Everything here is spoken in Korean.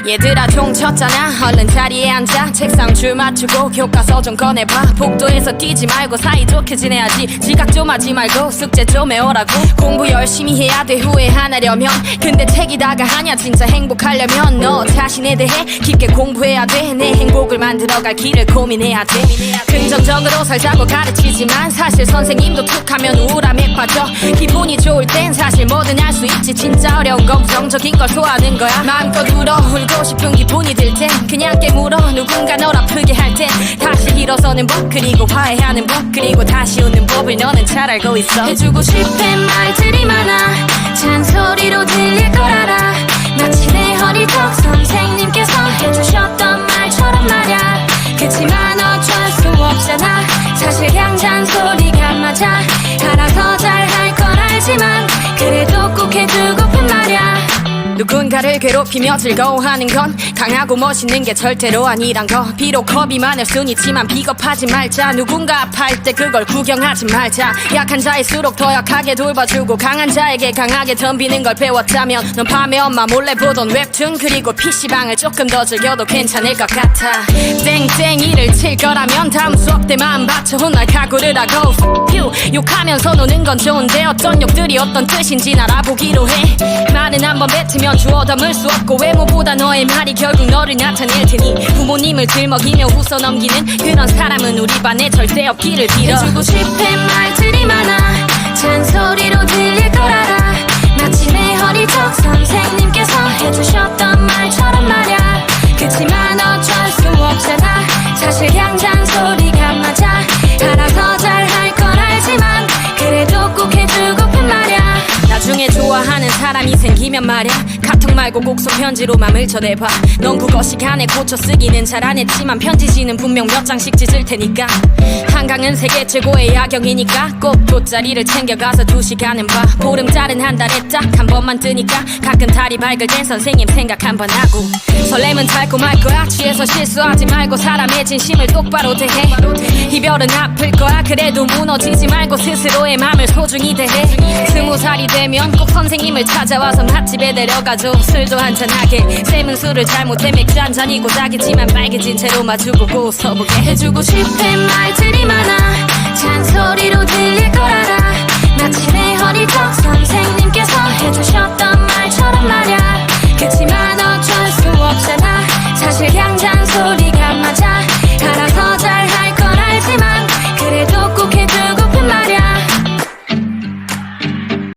얘들아 종 쳤잖아. 얼른 자리에 앉아. 책상 줄 맞추고 교과서 좀 꺼내봐. 복도에서 뛰지 말고 사이좋게 지내야지. 지각 좀 하지 말고 숙제 좀 해오라고. 공부 열심히 해야 돼 후회하려면. 근데 책이다가 하냐 진짜 행복하려면. 너 자신에 대해 깊게 공부해야 돼. 내 행복을 만들어갈 길을 고민해야 돼. 긍정적으로 살자고 가르치지만 사실 선생님도 툭하면 우울함에 빠져. 기분이 좋을 땐 사실 뭐든 할 수 있지. 진짜 어려운 건 부정적인 걸 소화하는 거야. 마음껏 울어 울고 싶은 기분이 들 땐 그냥 깨물어. 누군가 널 아프게 할 땐 다시 일어서는 법, 그리고 화해하는 법, 그리고 다시 웃는 법을 너는 잘 알고 있어. 해주고 싶은 말들이 많아. 잔소리로 들릴 걸 알아. 마치 내 허리 턱 선생님께서 해주셨던 말처럼 말야. 그치만 어쩔 수 없잖아. 사실 그냥 잔소리가 맞아. 알아서 잘할 걸 알지만 그래도 꼭 해주고픈 말야. 누군가를 괴롭히며 즐거워하는 건 강하고 멋있는 게 절대로 아니란 거. 비록 겁이 많을 순 있지만 비겁하지 말자. 누군가 아파할 때 그걸 구경하지 말자. 약한 자일수록 더 약하게 돌봐주고 강한 자에게 강하게 덤비는 걸 배웠다면 넌 밤에 엄마 몰래 보던 웹툰 그리고 PC방을 조금 더 즐겨도 괜찮을 것 같아. 땡땡이를 칠 거라면 다음 수업 때 마음 받쳐 혼날 각오를 하고. 휴, 욕하면서 노는 건 좋은데 어떤 욕들이 어떤 뜻인지 알아보기로 해. 말은 한번 뱉으면 주워 담을 수 없고 외모보다 너의 말이 결국 너를 나타낼 테니 부모님을 들먹이며 웃어 넘기는 그런 사람은 우리 반에 절대 없기를 빌어. 해주고 싶은 말들이 많아. 잔소리로 들릴 걸 알아. 마치 내 허리 턱 선생님께서 해주셨던 말처럼 말야. 그치만 어쩔 수 없잖아. 사실 그냥 잔소리가 맞아. 알아서 잘할 걸 알지만 그래도 꼭 해주고픈 말야. 나중에 좋아하는 사람이 생기면 말야. 카톡 말고 곡소 편지로 맘을 전해봐. 넌 국어 시간에 고쳐 쓰기는 잘 안 했지만 편지지는 분명 몇 장씩 찢을 테니까. 한강은 세계 최고의 야경이니까 꼭 돗자리를 챙겨가서 2시간은 봐. 보름달은 한 달에 딱 한 번만 뜨니까 가끔 달이 밝을 땐 선생님 생각 한번 하고. 설렘은 달콤할 거야. 취해서 실수하지 말고 사람의 진심을 똑바로 대해. 이별은 아플 거야. 그래도 무너지지 말고 스스로의 맘을 소중히 대해. 20살이 되면 꼭 선생님을 찾아와서 맛집에 데려가줘. 술도 한잔하게. 쌤은 술을 잘못해 맥주 한 잔이고 자기지만 빨개진 채로 마주보고 서보게. 해주고 싶은 말들이 많아. 잔소리로 들릴 걸 알아. 마치 내 허리 턱 선생님께서